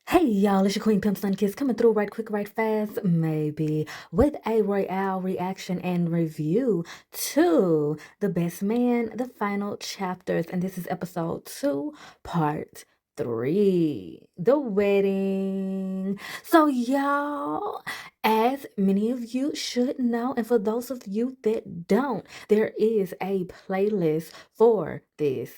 Hey y'all, it's your Queen Pimp Kiss coming through right quick, right fast, maybe, with a Royale reaction and review to The Best Man, the final chapters, and this is episode 2, part 3, the wedding. So y'all, as many of you should know, and for those of you that don't, there is a playlist for this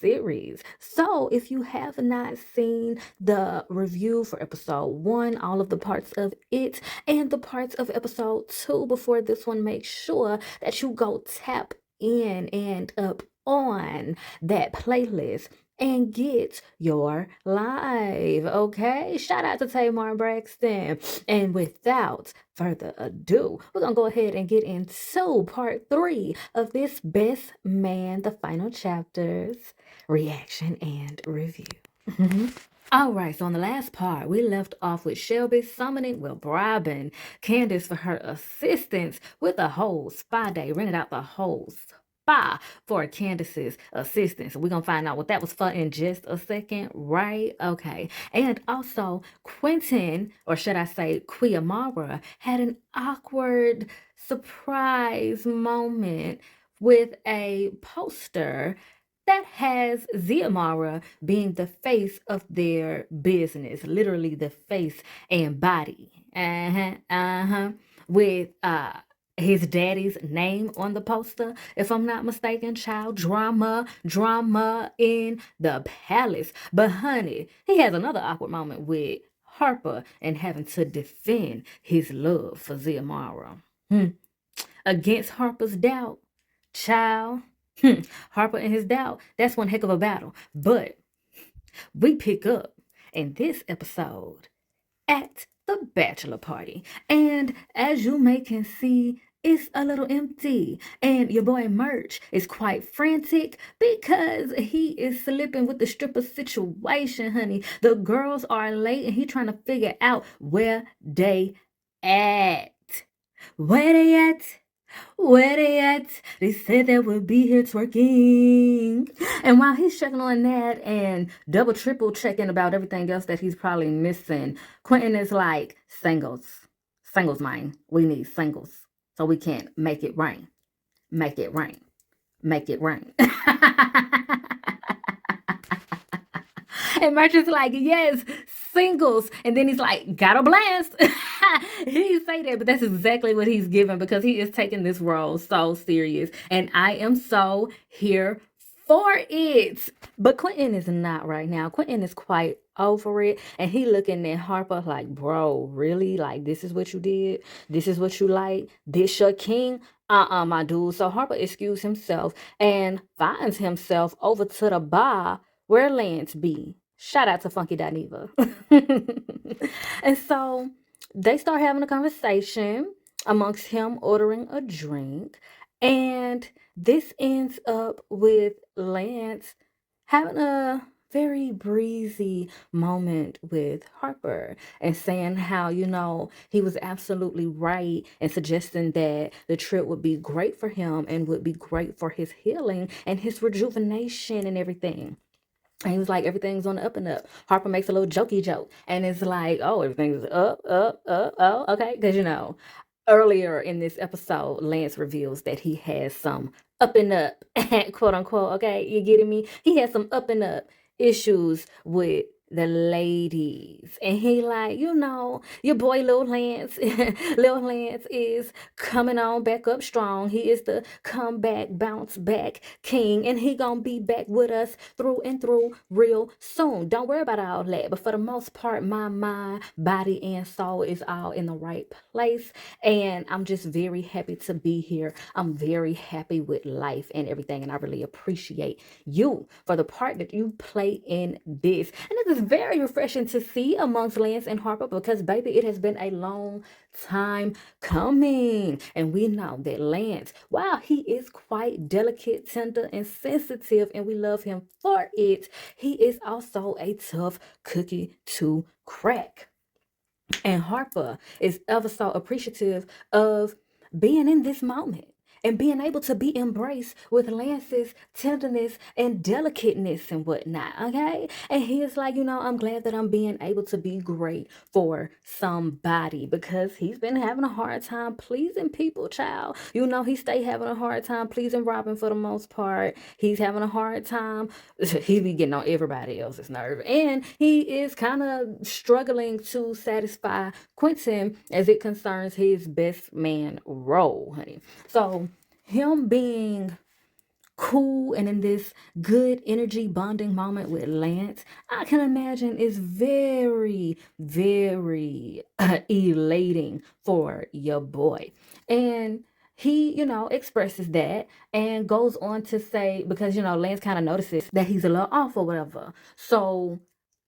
series. So if you have not seen the review for episode 1, all of the parts of it, and the parts of episode 2 before this one, make sure that you go tap in and up on that playlist and get your live, okay? Shout out to Tamar Braxton. And without further ado, we're gonna go ahead and get into part 3 of this Best Man, the final chapters reaction and review. All right, so on the last part, we left off with Shelby summoning, bribing Candace for her assistance with a whole spa day, rented out the whole spa for Candace's assistance. We're going to find out what that was for in just a second, right? Okay. And also, Quentin, or should I say Quiamara, had an awkward surprise moment with a poster that has Ziamara being the face of their business, literally the face and body. With his daddy's name on the poster, if I'm not mistaken, child. Drama in the palace. But honey, he has another awkward moment with Harper and having to defend his love for Ziamara. Against Harper's doubt, child. Harper and his doubt, that's one heck of a battle. But we pick up in this episode at the bachelor party. And as you may can see, it's a little empty. And your boy Merch is quite frantic because he is slipping with the stripper situation, honey. The girls are late and he trying to figure out where they at. Where they at? Where they at? They said they would be here twerking. And while he's checking on that and double, triple checking about everything else that he's probably missing, Quentin is like, singles. Singles, man. We need singles. So we can't make it rain. Make it rain. Make it rain. And Merch is like, yes, singles. And then he's like, got a blast. He didn't say that, but that's exactly what he's given because he is taking this role so serious. And I am so here for it. But Quentin is not right now. Quentin is quite over it. And he looking at Harper like, bro, really? Like, this is what you did? This is what you like? This your king? My dude. So Harper excused himself and finds himself over to the bar where Lance be. Shout out to Funky Dineva. And so they start having a conversation amongst him ordering a drink. And this ends up with Lance having a very breezy moment with Harper and saying how, he was absolutely right and suggesting that the trip would be great for him and would be great for his healing and his rejuvenation and everything. And he was like, everything's on the up and up. Harper makes a little jokey joke. And it's like, oh, everything's up, oh, okay. Because, earlier in this episode, Lance reveals that he has some up and up, quote unquote, okay? You getting me? He has some up and up issues with the ladies. And he like, your boy Lil Lance, Lil Lance is coming on back up strong. He is the comeback, bounce back king. And he gonna be back with us through and through real soon. Don't worry about all that. But for the most part, my mind, body, and soul is all in the right place. And I'm just very happy to be here. I'm very happy with life and everything. And I really appreciate you for the part that you play in this. And it is very refreshing to see amongst Lance and Harper because, baby, it has been a long time coming. And we know that Lance, while he is quite delicate, tender, and sensitive, and we love him for it, he is also a tough cookie to crack. And Harper is ever so appreciative of being in this moment and being able to be embraced with Lance's tenderness and delicateness and whatnot, okay? And he is like, I'm glad that I'm being able to be great for somebody because he's been having a hard time pleasing people, child. He stay having a hard time pleasing Robin for the most part. He's having a hard time. He be getting on everybody else's nerve. And he is kind of struggling to satisfy Quentin as it concerns his best man role, honey. So him being cool and in this good energy bonding moment with Lance, I can imagine is very, very elating for your boy. And he, expresses that and goes on to say, because, Lance kind of notices that he's a little off or whatever. So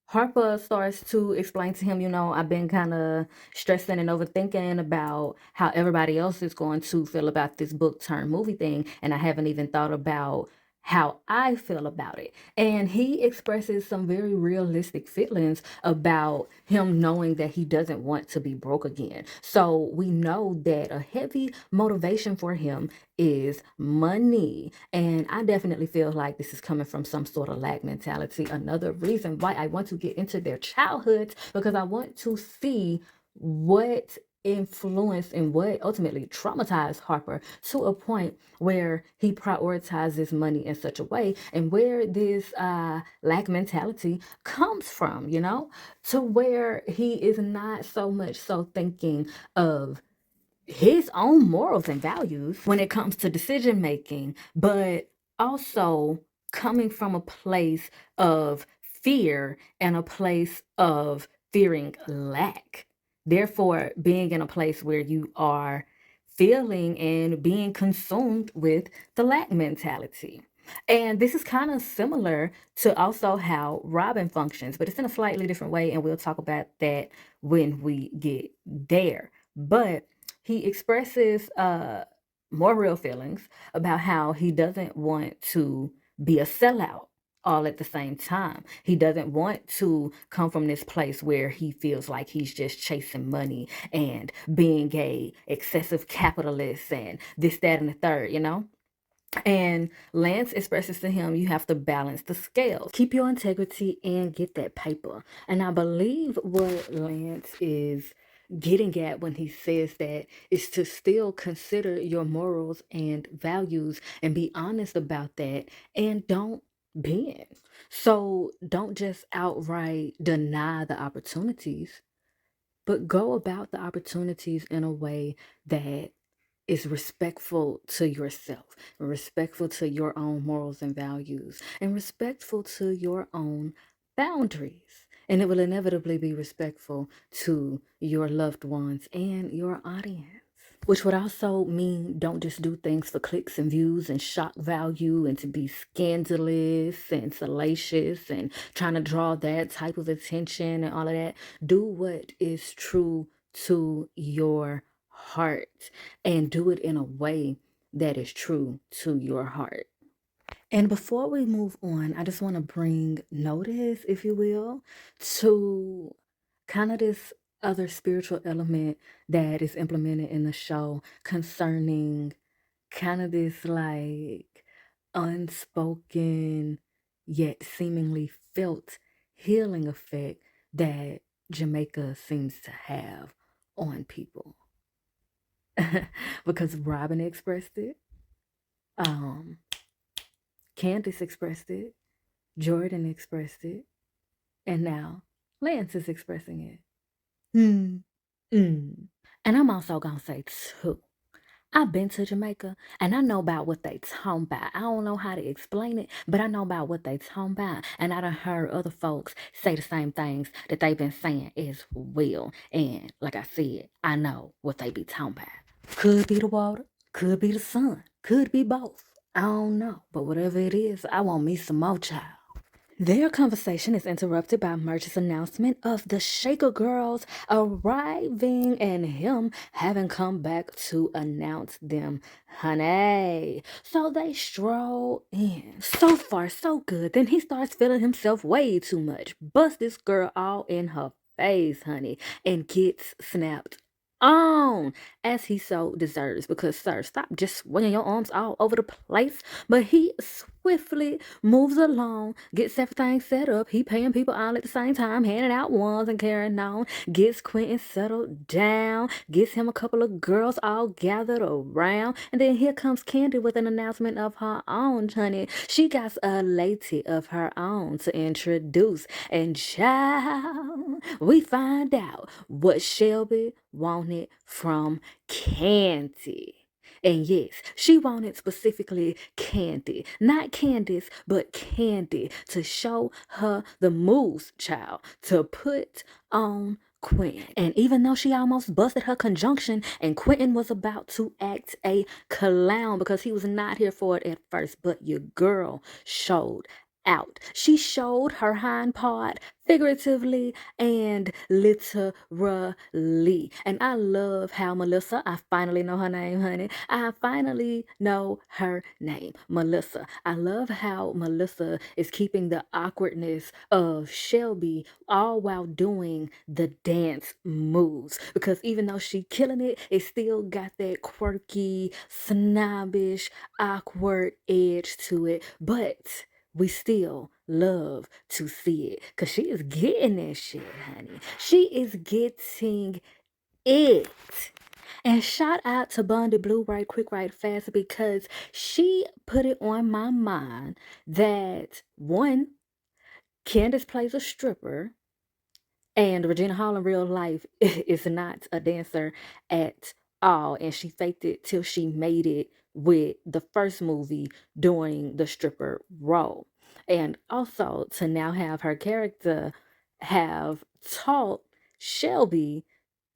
Harper starts to explain to him, I've been kind of stressing and overthinking about how everybody else is going to feel about this book turn movie thing. And I haven't even thought about how I feel about it. And he expresses some very realistic feelings about him knowing that he doesn't want to be broke again. So we know that a heavy motivation for him is money. And I definitely feel like this is coming from some sort of lack mentality. Another reason why I want to get into their childhoods, because I want to see what influenced and what ultimately traumatized Harper to a point where he prioritizes money in such a way, and where this lack mentality comes from, to where he is not so much so thinking of his own morals and values when it comes to decision making, but also coming from a place of fear and a place of fearing lack. Therefore, being in a place where you are feeling and being consumed with the lack mentality. And this is kind of similar to also how Robin functions, but it's in a slightly different way, and we'll talk about that when we get there. But he expresses more real feelings about how he doesn't want to be a sellout all at the same time. He doesn't want to come from this place where he feels like he's just chasing money and being a excessive capitalist and this, that, and the third, And Lance expresses to him, you have to balance the scales. Keep your integrity and get that paper. And I believe what Lance is getting at when he says that is to still consider your morals and values and be honest about that, and don't bend. So don't just outright deny the opportunities, but go about the opportunities in a way that is respectful to yourself, respectful to your own morals and values, and respectful to your own boundaries. And it will inevitably be respectful to your loved ones and your audience. Which would also mean don't just do things for clicks and views and shock value and to be scandalous and salacious and trying to draw that type of attention and all of that. Do what is true to your heart, and do it in a way that is true to your heart. And before we move on, I just want to bring notice, if you will, to kind of this other spiritual element that is implemented in the show concerning kind of this like unspoken yet seemingly felt healing effect that Jamaica seems to have on people. Because Robin expressed it, um, Candace expressed it, Jordan expressed it, and now Lance is expressing it. Hmm. Mm. And I'm also gonna say too, I've been to Jamaica and I know about what they talking about. I don't know how to explain it, but I know about what they talking about. And I done heard other folks say the same things that they've been saying as well. And like I said, I know what they be talking about. Could be the water, could be the sun, could be both. I don't know, but whatever it is, I want me some more, child. Their conversation is interrupted by Merch's announcement of the Shaker Girls arriving and him having come back to announce them, honey. So they stroll in. So far, so good. Then he starts feeling himself way too much. Bust this girl all in her face, honey, and gets snapped on as he so deserves. Because, sir, stop just swinging your arms all over the place. But he swiftly moves along, gets everything set up. He paying people all at the same time, handing out ones and carrying on. Gets Quentin settled down, gets him a couple of girls all gathered around. And then here comes Candy with an announcement of her own, honey. She got a lady of her own to introduce. And child, we find out what Shelby wanted from Candy. And yes, she wanted specifically Candy, not Candice, but Candy, to show her the moves, child, to put on Quentin. And even though she almost busted her conjunction and Quentin was about to act a clown because he was not here for it at first, but your girl showed out. She showed her hind part figuratively and literally. And I love how Melissa, I finally know her name, honey. I finally know her name, Melissa. I love how Melissa is keeping the awkwardness of Shelby all while doing the dance moves. Because even though she killing it, it still got that quirky, snobbish, awkward edge to it. But we still love to see it because she is getting that shit, honey. She is getting it. And shout out to Bondi Blue right quick, right fast, because she put it on my mind that one, Candace plays a stripper and Regina Hall in real life is not a dancer at all. And she faked it till she made it with the first movie doing the stripper role. And also to now have her character have taught Shelby,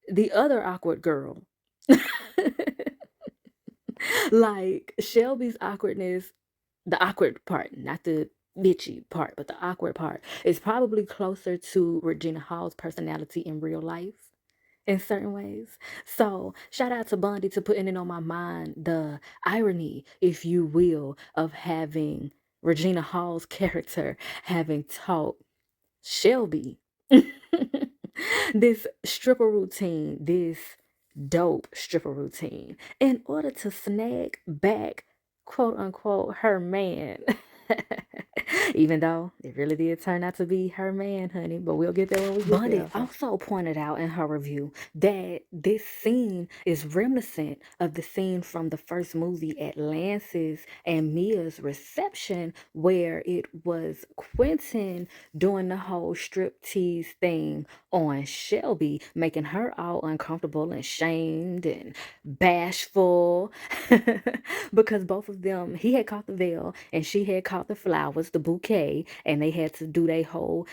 the other awkward girl. Like Shelby's awkwardness, the awkward part, not the bitchy part, but the awkward part is probably closer to Regina Hall's personality in real life in certain ways. So shout out to Bondi to putting it on my mind, the irony, if you will, of having Regina Hall's character having taught Shelby this stripper routine, this dope stripper routine, in order to snag back, quote unquote, her man. Even though it really did turn out to be her man, honey, but we'll get there when we get Bondi there. Also pointed out in her review that this scene is reminiscent of the scene from the first movie at Lance's and Mia's reception, where it was Quentin doing the whole striptease thing on Shelby, making her all uncomfortable and shamed and bashful because both of them, he had caught the veil and she had caught the flowers, the bouquet, and they had to do they whole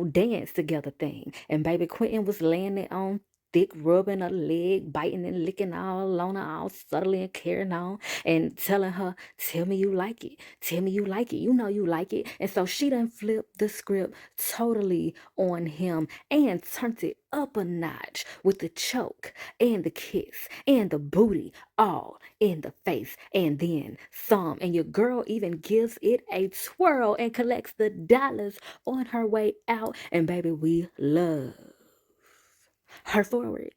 dance together thing. And baby Quentin was laying it on thick, rubbing her leg, biting and licking all on her, all subtly and carrying on, and telling her, tell me you like it. Tell me you like it. You know you like it. And so she done flipped the script totally on him and turned it up a notch with the choke and the kiss and the booty all in the face and then some. And your girl even gives it a twirl and collects the dollars on her way out. And baby, we love her forward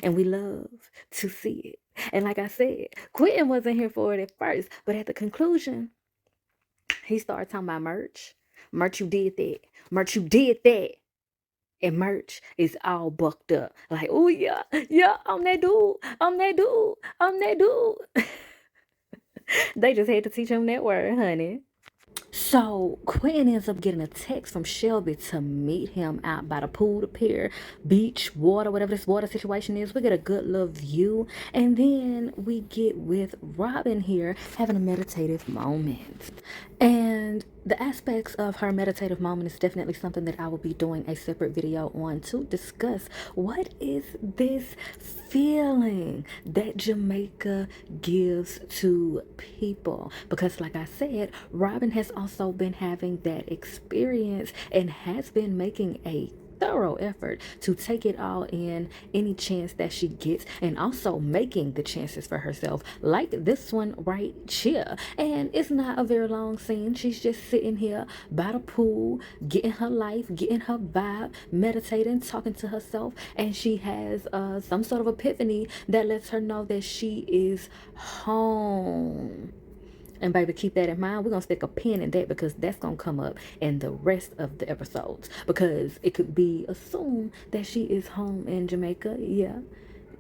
and we love to see it. And like I said, Quentin wasn't here for it at first, but at the conclusion, he started talking about merch. Merch, you did that. Merch, you did that. And merch is all bucked up. Like, oh yeah, yeah, I'm that dude. I'm that dude. I'm that dude. They just had to teach him that word, honey. So Quentin ends up getting a text from Shelby to meet him out by the pool, the pier, beach, water, whatever this water situation is. We get a good little view. And then we get with Robin here having a meditative moment. And the aspects of her meditative moment is definitely something that I will be doing a separate video on to discuss. What is this feeling that Jamaica gives to people? Because like I said, Robin has also been having that experience and has been making a thorough effort to take it all in any chance that she gets, and also making the chances for herself, like this one right here. And it's not a very long scene. She's just sitting here by the pool, getting her life, getting her vibe, meditating, talking to herself, and she has some sort of epiphany that lets her know that she is home. And baby, keep that in mind. We're going to stick a pin in that because that's going to come up in the rest of the episodes. Because it could be assumed that she is home in Jamaica. Yeah.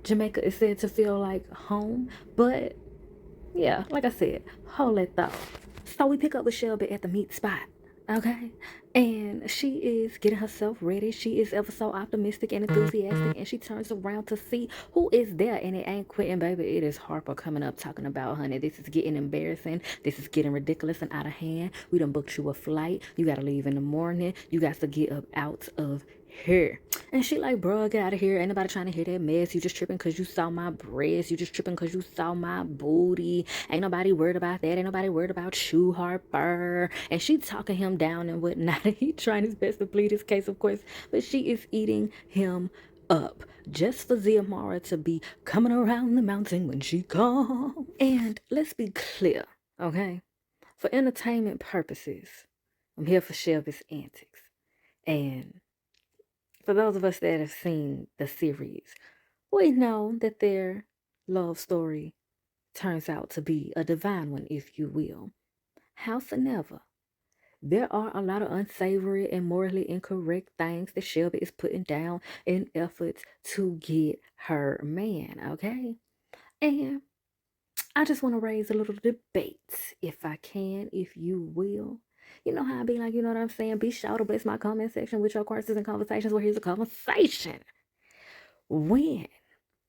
Jamaica is said to feel like home. But, yeah, like I said, hold that thought. So we pick up with Shelby at the meat spot. Okay, and she is getting herself ready. She is ever so optimistic and enthusiastic, and she turns around to see who is there, and it ain't Quentin, baby. It is Harper coming up talking about, honey, this is getting embarrassing. This is getting ridiculous and out of hand. We done booked you a flight. You got to leave in the morning. You got to get up out of here. And she like, bro, get out of here. Ain't nobody trying to hear that mess. You just tripping because you saw my breasts. You just tripping because you saw my booty. Ain't nobody worried about that. Ain't nobody worried about you, Harper. And she talking him down and whatnot. He trying his best to plead his case, of course. But she is eating him up just for Xiomara to be coming around the mountain when she comes. And let's be clear, okay? For entertainment purposes, I'm here for Shelby's antics. And for those of us that have seen the series, we know that their love story turns out to be a divine one, if you will. Howsoever, there are a lot of unsavory and morally incorrect things that Shelby is putting down in efforts to get her man, okay? And I just want to raise a little debate, if I can, if you will. You know how I be like, you know what I'm saying? Be sure to bless my comment section with your questions and conversations. Well, here's a conversation. When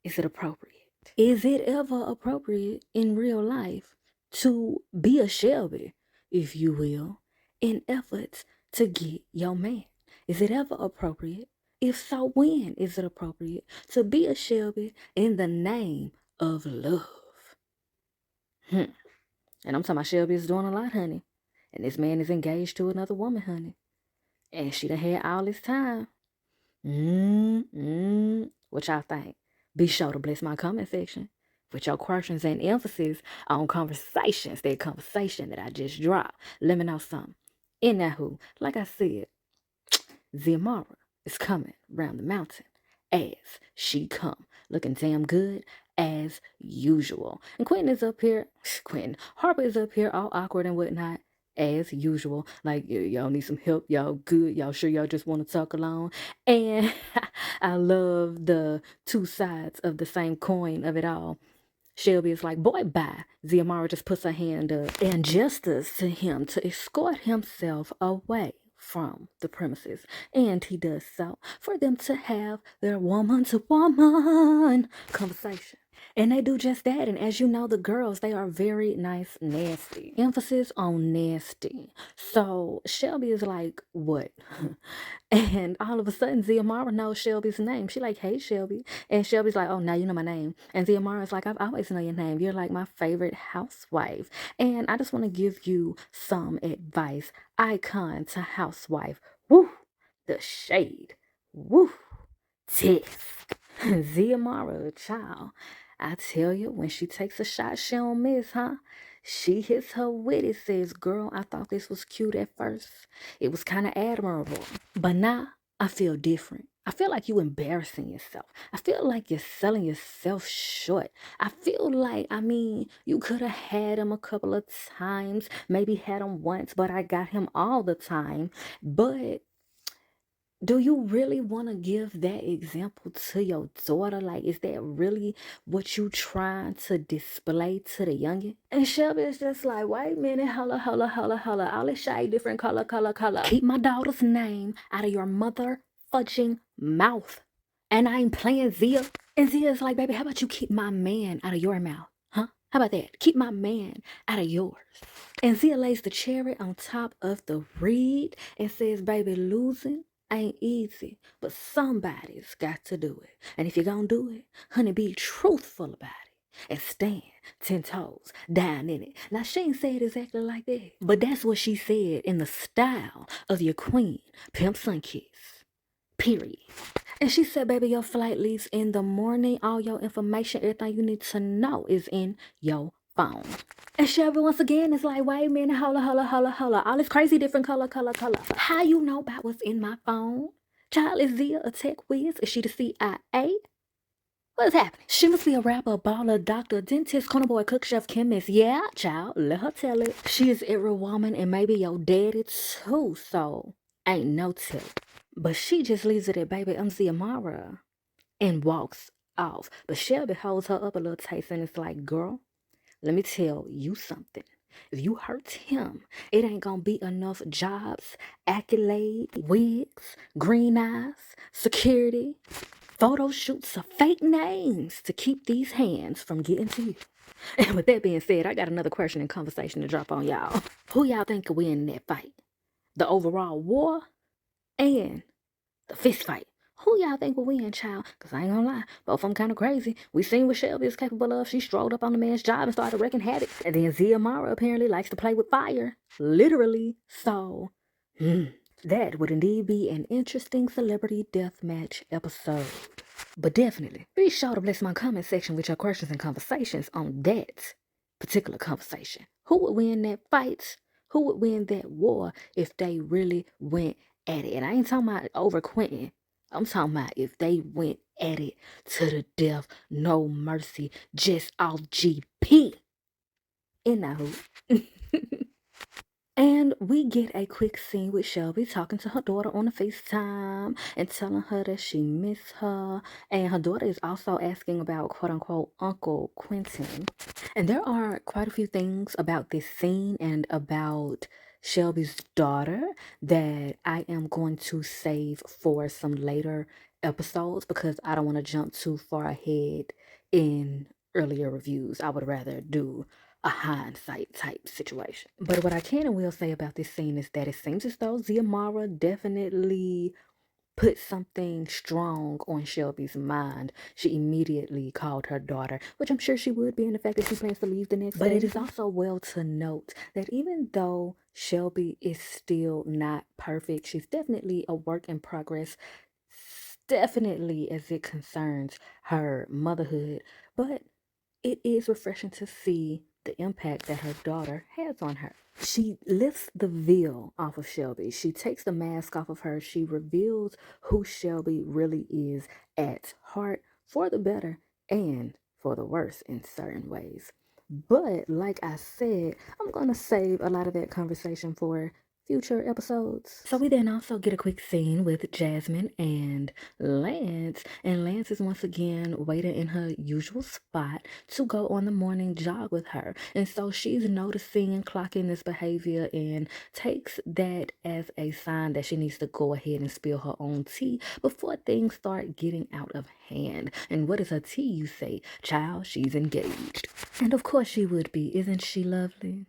is it appropriate? Is it ever appropriate in real life to be a Shelby, if you will, in efforts to get your man? Is it ever appropriate? If so, when is it appropriate to be a Shelby in the name of love? And I'm talking about Shelby is doing a lot, honey. And this man is engaged to another woman, honey. And she done had all this time. What y'all think? Be sure to bless my comment section with your questions and emphasis on conversations. That conversation that I just dropped. Let me know something. In that who, like I said, Xiomara is coming round the mountain as she come, looking damn good as usual. And Harper is up here all awkward and whatnot as usual. Like, y'all need some help, y'all good, y'all sure y'all just want to talk along. And I love the two sides of the same coin of it all. Shelby is like, boy, bye. Xiomara just puts her hand up and gestures to him to escort himself away from the premises. And he does so for them to have their woman-to-woman conversation. And they do just that. And as you know, the girls, they are very nice, nasty. Emphasis on nasty. So Shelby is like, what? And all of a sudden, Xiomara knows Shelby's name. She like, hey, Shelby. And Shelby's like, oh, now you know my name. And Xiomara's like, I've always known your name. You're like my favorite housewife. And I just want to give you some advice. Icon to housewife. Woo, the shade. Woo, tiff. Xiomara, child. I tell you, when she takes a shot, she don't miss, huh? She hits her with it, says, girl, I thought this was cute at first. It was kind of admirable. But now, I feel different. I feel like you embarrassing yourself. I feel like you're selling yourself short. I feel like, you could have had him a couple of times. Maybe had him once, but I got him all the time. But do you really want to give that example to your daughter? Like, is that really what you trying to display to the youngin'? And Shelby is just like, wait a minute, holla. All this shade, different color. Keep my daughter's name out of your mother fudging mouth. And I ain't playing Zia. And Zia's like, baby, how about you keep my man out of your mouth? Huh? How about that? Keep my man out of yours. And Zia lays the cherry on top of the reed and says, baby, losing ain't easy, but somebody's got to do it. And if you're gonna do it, honey, be truthful about it and stand 10 toes down in it. Now, she ain't say it exactly like that, but that's what she said in the style of your queen, Pimp Sunkiss. period. And she said, baby, your flight leaves in the morning. All your information, everything you need to know is in your phone. And Shelby once again is like, wait a minute, holla. All this crazy different color. How you know about what's in my phone? Child, is Zia a tech whiz? Is she the CIA? What is happening? She must be a rapper, baller, doctor, dentist, corner boy, cook, chef, chemist. Yeah, child, let her tell it. She is every woman and maybe your daddy too, so ain't no tip. But she just leaves it at, baby, I'm Ziamara, and walks off. But Shelby holds her up a little taste and it's like, girl, let me tell you something. If you hurt him, it ain't gonna be enough jobs, accolades, wigs, green eyes, security, photo shoots of fake names to keep these hands from getting to you. And with that being said, I got another question and conversation to drop on y'all. Who y'all think could win that fight? The overall war and the fist fight? Who y'all think will win, child? Because I ain't gonna lie, both of them kind of crazy. We seen what Shelby is capable of. She strolled up on the man's job and started wreaking havoc. And then Ziamara apparently likes to play with fire. Literally. So, that would indeed be an interesting celebrity deathmatch episode. But definitely, be sure to bless my comment section with your questions and conversations on that particular conversation. Who would win that fight? Who would win that war if they really went at it? And I ain't talking about over Quentin. I'm talking about if they went at it to the death, no mercy, just off GP. In that hoop. And we get a quick scene with Shelby talking to her daughter on the FaceTime and telling her that she miss her. And her daughter is also asking about quote-unquote Uncle Quentin. And there are quite a few things about this scene and about Shelby's daughter that I am going to save for some later episodes because I don't want to jump too far ahead in earlier reviews. I would rather do a hindsight type situation. But what I can and will say about this scene is that it seems as though Ziamara definitely put something strong on Shelby's mind. She immediately called her daughter, which I'm sure she would be in the fact that she plans to leave the next day. But it is also well to note that even though Shelby is still not perfect, she's definitely a work in progress, definitely as it concerns her motherhood. But it is refreshing to see the impact that her daughter has on her. She lifts the veil off of Shelby. She takes the mask off of her. She reveals who Shelby really is at heart, for the better and for the worse in certain ways. But like I said, I'm going to save a lot of that conversation for future episodes. So we then also get a quick scene with Jasmine and Lance. And Lance is once again waiting in her usual spot to go on the morning jog with her. And so she's noticing and clocking this behavior and takes that as a sign that she needs to go ahead and spill her own tea before things start getting out of hand. And what is her tea, you say? Child, she's engaged. And of course she would be. Isn't she lovely?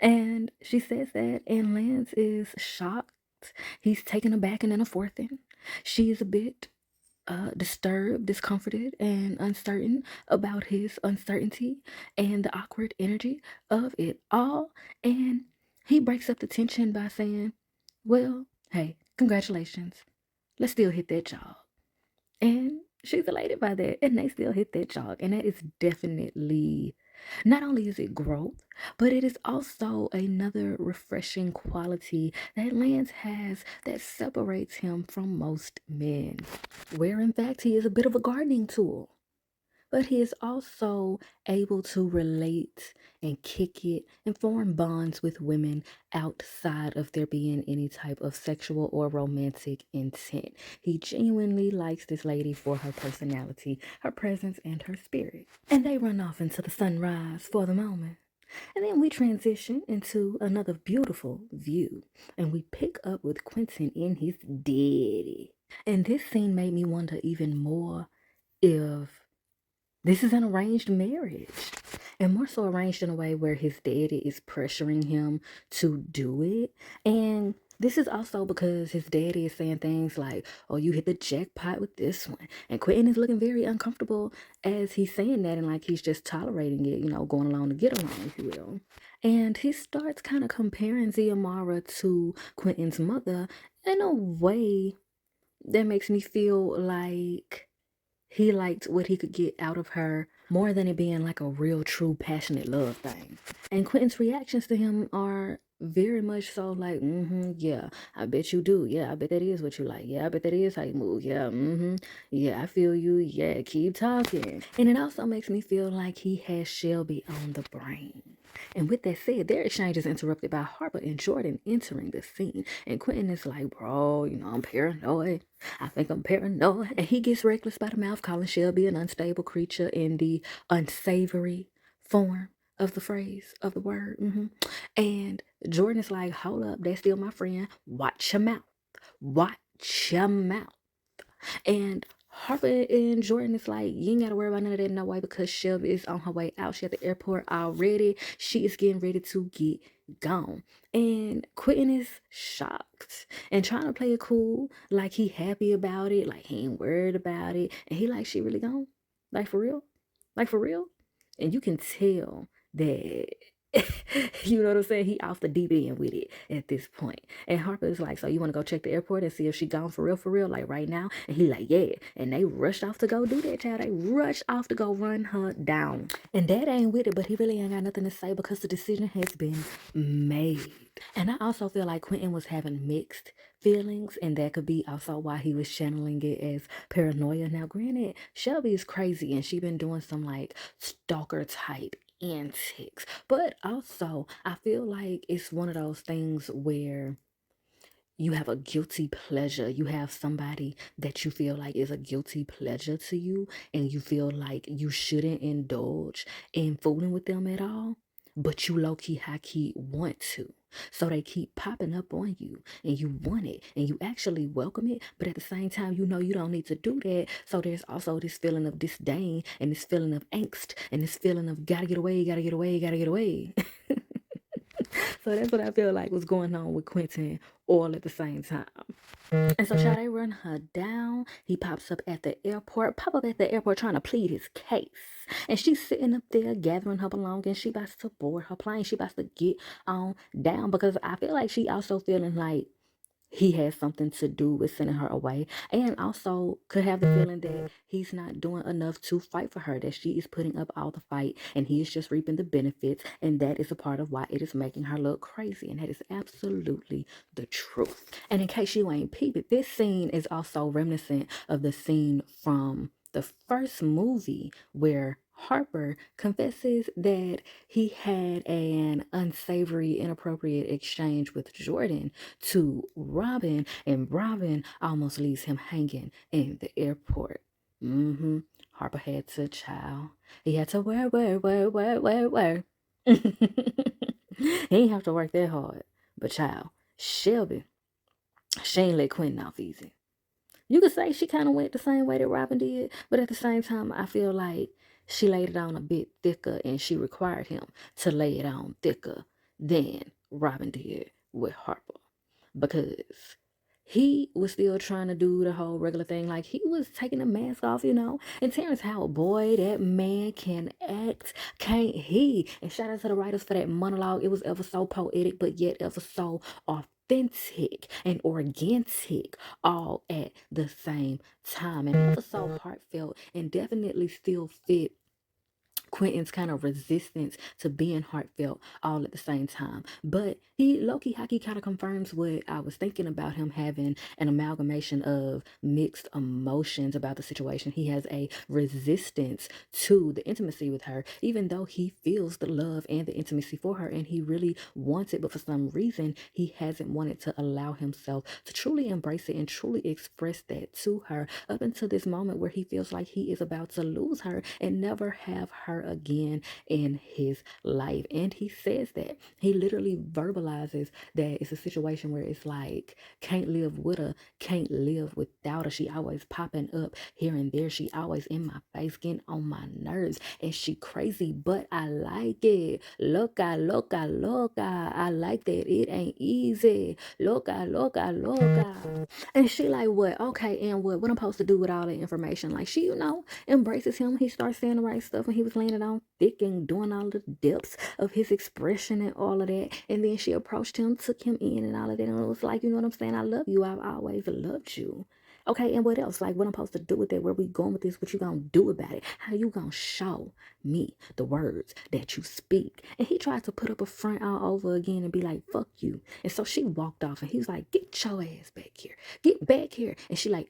And she says that, and Lance is shocked. He's taken aback and then a fourth in. She is a bit disturbed, discomforted, and uncertain about his uncertainty and the awkward energy of it all. And he breaks up the tension by saying, well, hey, congratulations. Let's still hit that jog. And she's elated by that, and they still hit that jog. And that is definitely, not only is it growth, but it is also another refreshing quality that Lance has that separates him from most men, where in fact he is a bit of a gardening tool. But he is also able to relate and kick it and form bonds with women outside of there being any type of sexual or romantic intent. He genuinely likes this lady for her personality, her presence, and her spirit. And they run off into the sunrise for the moment. And then we transition into another beautiful view. And we pick up with Quentin in his daddy. And this scene made me wonder even more if this is an arranged marriage, and more so arranged in a way where his daddy is pressuring him to do it. And this is also because his daddy is saying things like, oh, you hit the jackpot with this one. And Quentin is looking very uncomfortable as he's saying that, and like he's just tolerating it, going along to get along, if you will. And he starts kind of comparing Ziamara to Quentin's mother in a way that makes me feel like he liked what he could get out of her more than it being like a real, true, passionate love thing. And Quentin's reactions to him are very much so like, yeah, I bet you do. Yeah, I bet that is what you like. Yeah, I bet that is how you move. Yeah, yeah, I feel you. Yeah, keep talking. And it also makes me feel like he has Shelby on the brain. And with that said, their exchange is interrupted by Harper and Jordan entering the scene. And Quentin is like, bro, I'm paranoid. I think I'm paranoid. And he gets reckless by the mouth, calling Shelby an unstable creature in the unsavory form of the phrase, of the word. And Jordan is like, hold up, that's still my friend. Watch your mouth. Watch your mouth. And Harper and Jordan is like, you ain't gotta worry about none of that no way because Shelby is on her way out. She at the airport already. She is getting ready to get gone. And Quentin is shocked and trying to play it cool, like he happy about it, like he ain't worried about it. And he like, she really gone? Like for real? Like for real? And you can tell that you know what I'm saying? He off the deep end with it at this point. And Harper is like, so you want to go check the airport and see if she gone for real, like right now? And he like, yeah. And they rushed off to go do that, child. They rushed off to go run her down. And Dad ain't with it, but he really ain't got nothing to say because the decision has been made. And I also feel like Quentin was having mixed feelings, and that could be also why he was channeling it as paranoia. Now, granted, Shelby is crazy and she been doing some like stalker type antics, but also I feel like it's one of those things where you have a guilty pleasure. You have somebody that you feel like is a guilty pleasure to you, and you feel like you shouldn't indulge in fooling with them at all, but you low key, high key want to. So they keep popping up on you, and you want it, and you actually welcome it, but at the same time, you know you don't need to do that. So there's also this feeling of disdain, and this feeling of angst, and this feeling of gotta get away, gotta get away, gotta get away. So that's what I feel like was going on with Quentin all at the same time. And so shall they run her down? He pops up at the airport, trying to plead his case. And she's sitting up there gathering her belongings. She about to board her plane. She about to get on down because I feel like she also feeling like he has something to do with sending her away, and also could have the feeling that he's not doing enough to fight for her, that she is putting up all the fight and he is just reaping the benefits, and that is a part of why it is making her look crazy, and that is absolutely the truth. And in case you ain't peeped it, this scene is also reminiscent of the scene from the first movie where Harper confesses that he had an unsavory, inappropriate exchange with Jordan to Robin, and Robin almost leaves him hanging in the airport. Harper had to child. He had to work. He ain't have to work that hard. But child, Shelby, she ain't let Quentin off easy. You could say she kind of went the same way that Robin did, but at the same time, I feel like she laid it on a bit thicker and she required him to lay it on thicker than Robin did with Harper, because he was still trying to do the whole regular thing. Like he was taking the mask off, And Terrence Howard, boy, that man can act, can't he? And shout out to the writers for that monologue. It was ever so poetic, but yet ever so authentic and organic all at the same time. And it was so heartfelt and definitely still fit Quentin's kind of resistance to being heartfelt all at the same time. But he low-key hockey kind of confirms what I was thinking about him having an amalgamation of mixed emotions about the situation. He has a resistance to the intimacy with her, even though he feels the love and the intimacy for her and he really wants it, but for some reason he hasn't wanted to allow himself to truly embrace it and truly express that to her up until this moment where he feels like he is about to lose her and never have her again in his life. And he says that. He literally verbalizes that it's a situation where it's like, can't live with her, can't live without her. She always popping up here and there. She always in my face, getting on my nerves. And she crazy, but I like it. Loca, loca, loca. I like that. It ain't easy. Loca, loca, loca. And she like, what? Okay, and what? What I'm supposed to do with all that information? Like she, embraces him. He starts saying the right stuff and he was laying it on thick and doing all the depths of his expression and all of that. And then she approached him, took him in and all of that. And it was like, you know what I'm saying? I love you. I've always loved you. Okay, and what else? Like, what I'm supposed to do with that? Where we going with this? What you gonna do about it? How you gonna show me the words that you speak? And he tried to put up a front all over again and be like, fuck you. And so she walked off and he was like, get your ass back here. Get back here. And she like,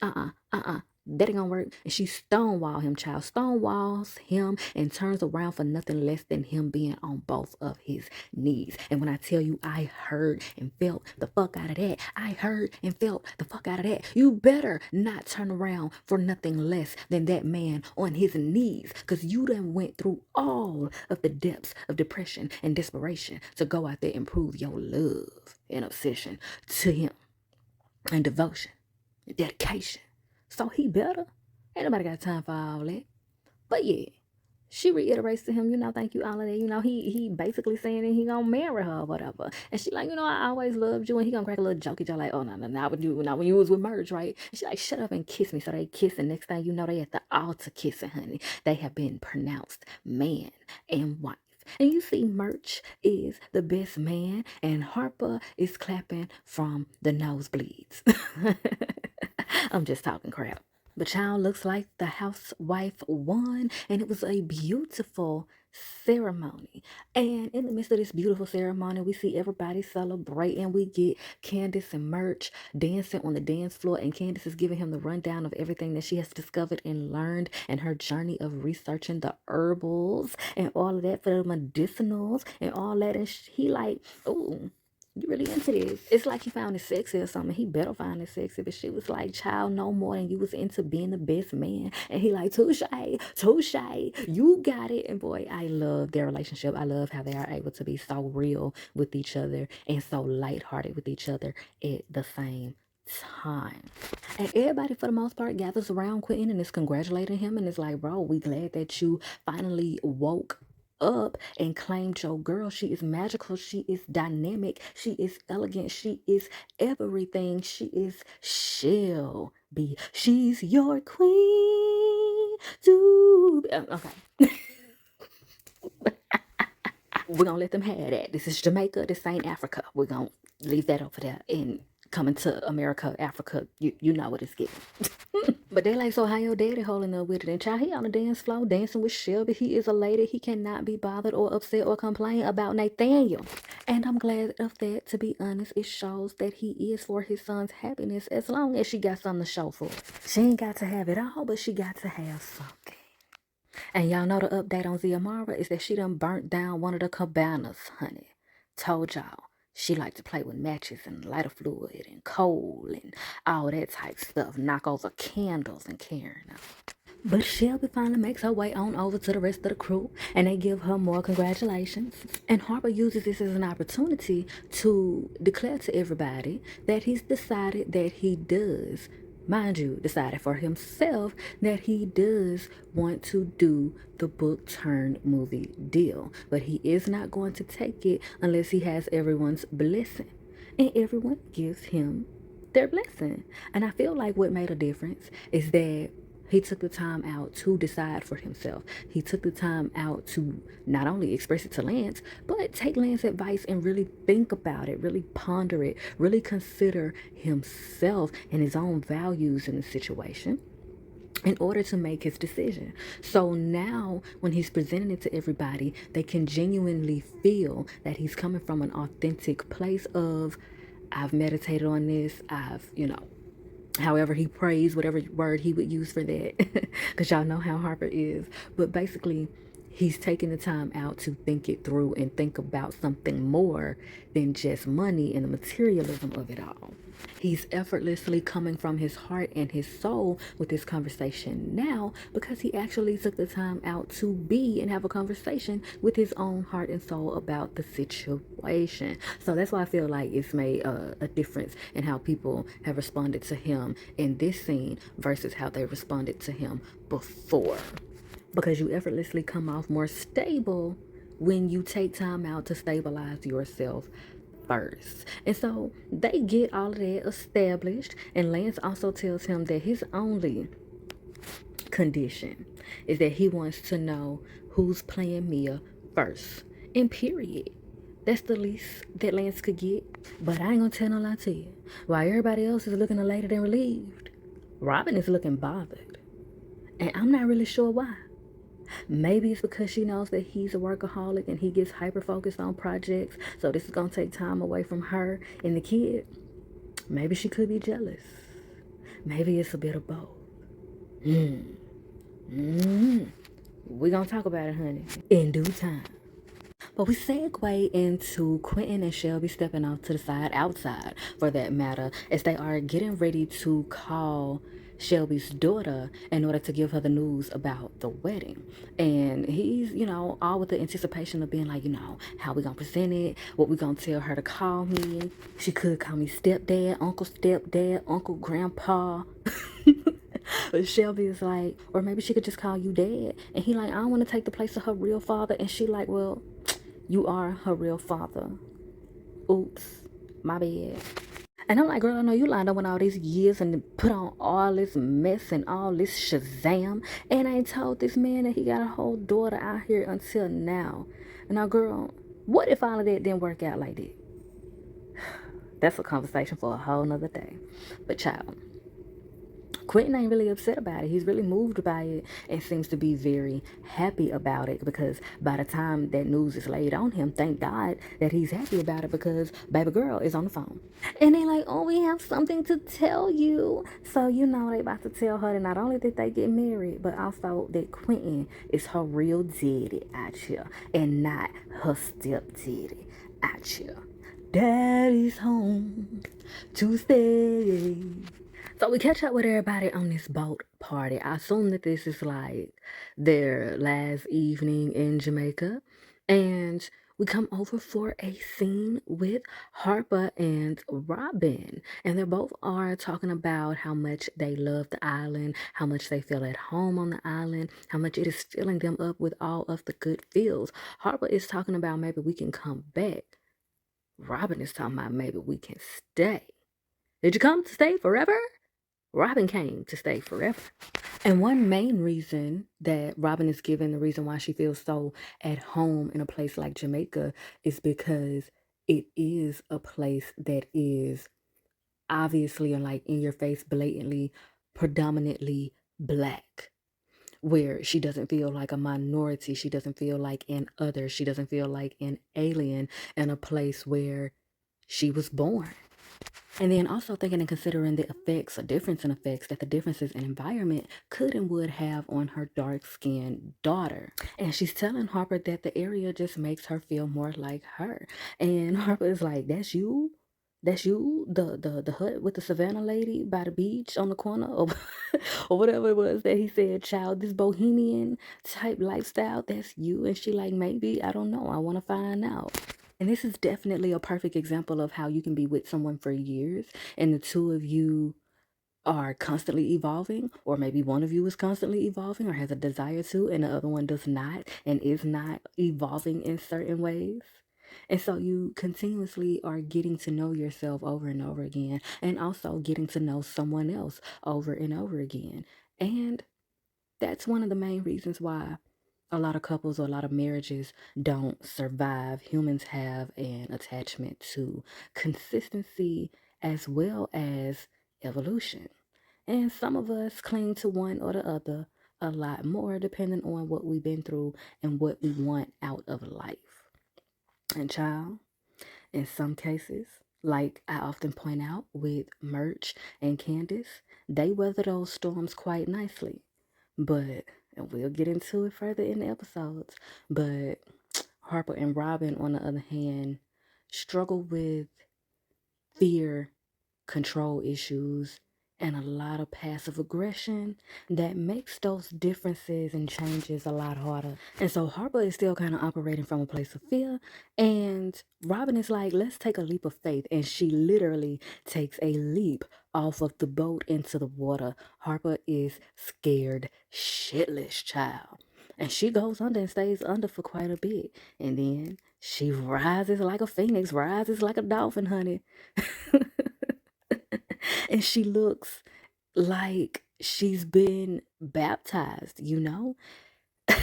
that ain't gonna work. And she stonewall him, child. Stonewalls him and turns around for nothing less than him being on both of his knees. And when I tell you I heard and felt the fuck out of that, I heard and felt the fuck out of that. You better not turn around for nothing less than that man on his knees. Because you done went through all of the depths of depression and desperation to go out there and prove your love and obsession to him and devotion and dedication. So he better. Ain't nobody got time for all that. But yeah, she reiterates to him, thank you, all of that. He basically saying that he gonna marry her or whatever. And she like, I always loved you. And he gonna crack a little jokey joke like, oh, no, not when you was with Merge, right? And she like, shut up and kiss me. So they kiss, and next thing you know, they at the altar kissing, honey. They have been pronounced man and wife. And you see, Merch is the best man, and Harper is clapping from the nosebleeds. I'm just talking crap. The child looks like the housewife won, and it was a beautiful ceremony. And in the midst of this beautiful ceremony, we see everybody celebrating. We get Candace and Merch dancing on the dance floor, and Candace is giving him the rundown of everything that she has discovered and learned and her journey of researching the herbals and all of that for the medicinals and all that. And he like, ooh, you really into this? It's like he found it sexy or something. He better find it sexy. But she was like, child, no more than you was into being the best man. And he like, touche, you got it. And boy, I love their relationship. I love how they are able to be so real with each other and so lighthearted with each other at the same time. And everybody for the most part gathers around Quentin and is congratulating him and is like, bro, we glad that you finally woke up and claimed your girl. She is magical, she is dynamic, she is elegant, she is everything. She'll be, she's your queen to be. Okay. We're gonna let them have that. This is Jamaica, this ain't Africa. We're gonna leave that over there and coming to America, Africa, you know what it's getting. But they like, so how your daddy holding up with it? And child, he on the dance floor dancing with Shelby. He is a lady. He cannot be bothered or upset or complain about Nathaniel. And I'm glad of that, to be honest. It shows that he is for his son's happiness as long as she got something to show for it. She ain't got to have it all, but she got to have something. And y'all know the update on Xiomara is that she done burnt down one of the cabanas, honey. Told y'all. She liked to play with matches and lighter fluid and coal and all that type stuff. Knock over candles and carrying out. But Shelby finally makes her way on over to the rest of the crew, and they give her more congratulations. And Harper uses this as an opportunity to declare to everybody that he's decided that he does, mind you, decided for himself that he does want to do the book turned movie deal. But he is not going to take it unless he has everyone's blessing. And everyone gives him their blessing. And I feel like what made a difference is that he took the time out to decide for himself. He took the time out to not only express it to Lance, but take Lance's advice and really think about it, really ponder it, really consider himself and his own values in the situation in order to make his decision. So now when he's presenting it to everybody, they can genuinely feel that he's coming from an authentic place of, I've meditated on this, however he prays, whatever word he would use for that, because y'all know how Harper is. But basically, he's taking the time out to think it through and think about something more than just money and the materialism of it all. He's effortlessly coming from his heart and his soul with this conversation now because he actually took the time out to be and have a conversation with his own heart and soul about the situation. So that's why I feel like it's made a difference in how people have responded to him in this scene versus how they responded to him before. Because you effortlessly come off more stable when you take time out to stabilize yourself first. And so they get all of that established, and Lance also tells him that his only condition is that he wants to know who's playing Mia first. And period. That's the least that Lance could get. But I ain't gonna tell no lie to you. While everybody else is looking elated and relieved, Robin is looking bothered, and I'm not really sure why. Maybe it's because she knows that he's a workaholic and he gets hyper focused on projects, so this is gonna take time away from her and the kid. Maybe she could be jealous. Maybe it's a bit of both. We're gonna talk about it, honey, in due time. But we segue into Quentin and Shelby stepping off to the side, outside for that matter, as they are getting ready to call Shelby's daughter in order to give her the news about the wedding. And he's, all with the anticipation of being like, how we gonna present it, what we gonna tell her to call me. She could call me stepdad, uncle, grandpa. But Shelby is like, or maybe she could just call you dad. And he like, I don't want to take the place of her real father. And she like, well, you are her real father. Oops, my bad. And I'm like, girl, I know you lined up with all these years and put on all this mess and all this shazam, and I ain't told this man that he got a whole daughter out here until now. Now, girl, what if all of that didn't work out like that? That's a conversation for a whole nother day. But child, Quentin ain't really upset about it. He's really moved by it and seems to be very happy about it, because by the time that news is laid on him, thank God that he's happy about it, because baby girl is on the phone. And they like, oh, we have something to tell you. So, they about to tell her that not only did they get married, but also that Quentin is her real daddy out here and not her stepdaddy out here. Daddy's home to stay. So we catch up with everybody on this boat party. I assume that this is like their last evening in Jamaica. And we come over for a scene with Harper and Robin. And they both are talking about how much they love the island, how much they feel at home on the island, how much it is filling them up with all of the good feels. Harper is talking about maybe we can come back. Robin is talking about maybe we can stay. Did you come to stay forever? Robin came to stay forever. And one main reason that Robin is given, the reason why she feels so at home in a place like Jamaica, is because it is a place that is obviously and like in your face, blatantly, predominantly Black, where she doesn't feel like a minority. She doesn't feel like an other. She doesn't feel like an alien in a place where she was born. And then also thinking and considering the effects, a difference in effects that the differences in environment could and would have on her dark-skinned daughter. And she's telling Harper that the area just makes her feel more like her. And Harper is like, that's you? That's you? The hut with the Savannah lady by the beach on the corner? Or whatever it was that he said, child, this bohemian type lifestyle, that's you? And she like, maybe, I don't know. I want to find out. And this is definitely a perfect example of how you can be with someone for years and the two of you are constantly evolving, or maybe one of you is constantly evolving or has a desire to, and the other one does not and is not evolving in certain ways. And so you continuously are getting to know yourself over and over again, and also getting to know someone else over and over again. And that's one of the main reasons why a lot of couples or a lot of marriages don't survive. Humans have an attachment to consistency as well as evolution. And some of us cling to one or the other a lot more, depending on what we've been through and what we want out of life. And child, in some cases, like I often point out with Merch and Candace, they weather those storms quite nicely. But, and we'll get into it further in the episodes, but Harper and Robin, on the other hand, struggle with fear, control issues, and a lot of passive aggression that makes those differences and changes a lot harder. And so Harper is still kind of operating from a place of fear, and Robin is like, let's take a leap of faith. And she literally takes a leap off of the boat into the water. Harper is scared shitless, child. And she goes under and stays under for quite a bit. And then she rises like a phoenix, rises like a dolphin, honey. And she looks like she's been baptized,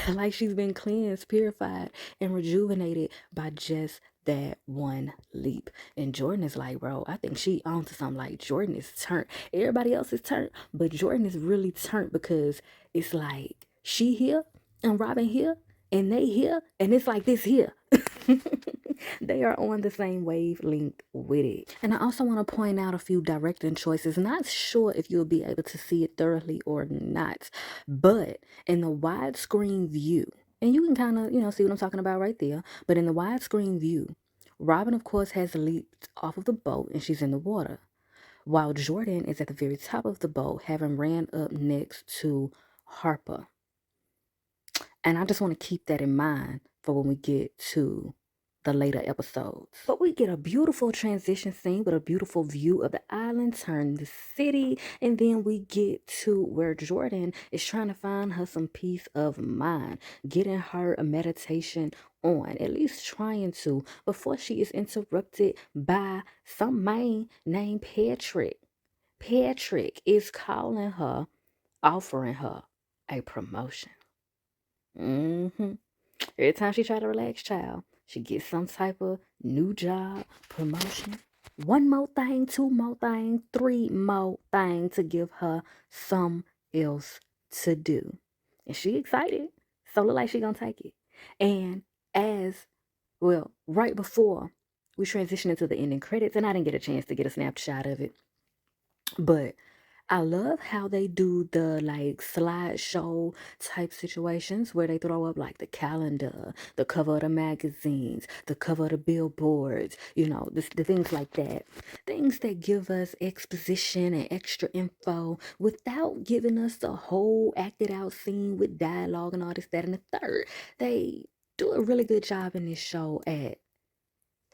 like she's been cleansed, purified, and rejuvenated by just that one leap. And Jordan is like, bro, I think she on to something. Like, Jordan is turned. Everybody else is turned, but Jordan is really turned because it's like she here and Robin here and they here, and it's like this here. They are on the same wavelength with it. And I also want to point out a few directing choices. Not sure if you'll be able to see it thoroughly or not, but in the widescreen view, and you can kind of, see what I'm talking about right there, but in the widescreen view, Robin, of course, has leaped off of the boat and she's in the water, while Jordan is at the very top of the boat, having ran up next to Harper. And I just want to keep that in mind for when we get to the later episodes. But we get a beautiful transition scene with a beautiful view of the island, turn the city, and then we get to where Jordan is trying to find her some peace of mind, getting her a meditation on, at least trying to, before she is interrupted by some man named Patrick. Patrick is calling her, offering her a promotion. Every time she try to relax, child, she gets some type of new job, promotion, one more thing, two more things, three more things to give her some else to do. And she excited. So look like she gonna take it. And right before we transition into the ending credits, and I didn't get a chance to get a snapshot of it, but I love how they do the like slideshow type situations where they throw up like the calendar, the cover of the magazines, the cover of the billboards, the things like that. Things that give us exposition and extra info without giving us the whole acted out scene with dialogue and all this, that, and the third. They do a really good job in this show at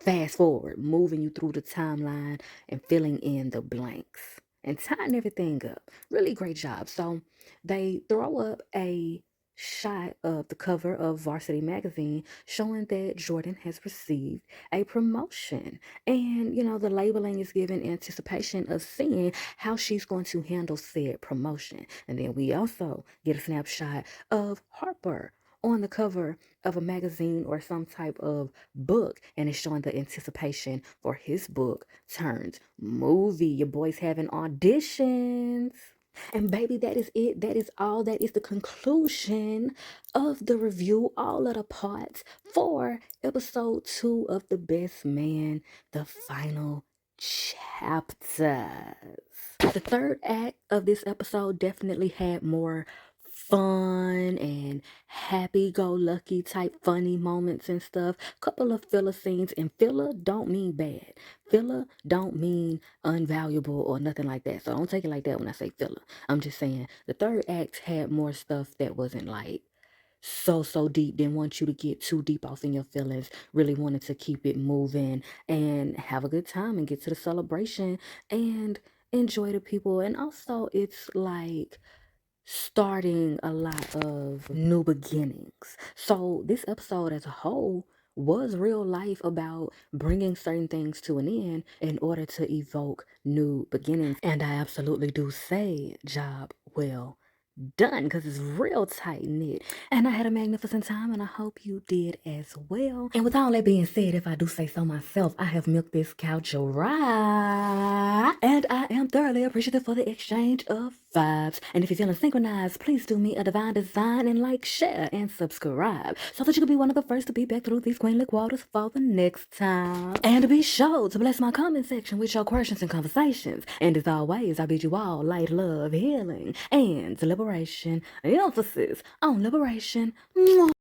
fast forward, moving you through the timeline and filling in the blanks and tying everything up. Really great job. So they throw up a shot of the cover of Varsity Magazine showing that Jordan has received a promotion. And, the labeling is given anticipation of seeing how she's going to handle said promotion. And then we also get a snapshot of Harper on the cover of a magazine or some type of book, and it's showing the anticipation for his book turned movie. Your boy's having auditions. And baby, that is it. That is all. That is the conclusion of the review, all of the parts for episode 2 of The Best Man, the final chapters. The third act of this episode definitely had more fun and happy-go-lucky type funny moments and stuff. Couple of filler scenes, and filler don't mean bad. Filler don't mean unvaluable or nothing like that. So don't take it like that when I say filler. I'm just saying the third act had more stuff that wasn't like so deep, didn't want you to get too deep off in your feelings, really wanted to keep it moving and have a good time and get to the celebration and enjoy the people. And also it's like starting a lot of new beginnings. So this episode as a whole was real life about bringing certain things to an end in order to evoke new beginnings. And I absolutely do say job well done, because it's real tight knit. And I had a magnificent time, and I hope you did as well. And with all that being said, if I do say so myself, I have milked this couch right, and I am thoroughly appreciative for the exchange of vibes. And if you're feeling synchronized, please do me a divine design and like, share, and subscribe so that you can be one of the first to be back through these queenly waters for the next time. And be sure to bless my comment section with your questions and conversations. And as always, I bid you all light, love, healing, and liberation. Emphasis on liberation. Mwah.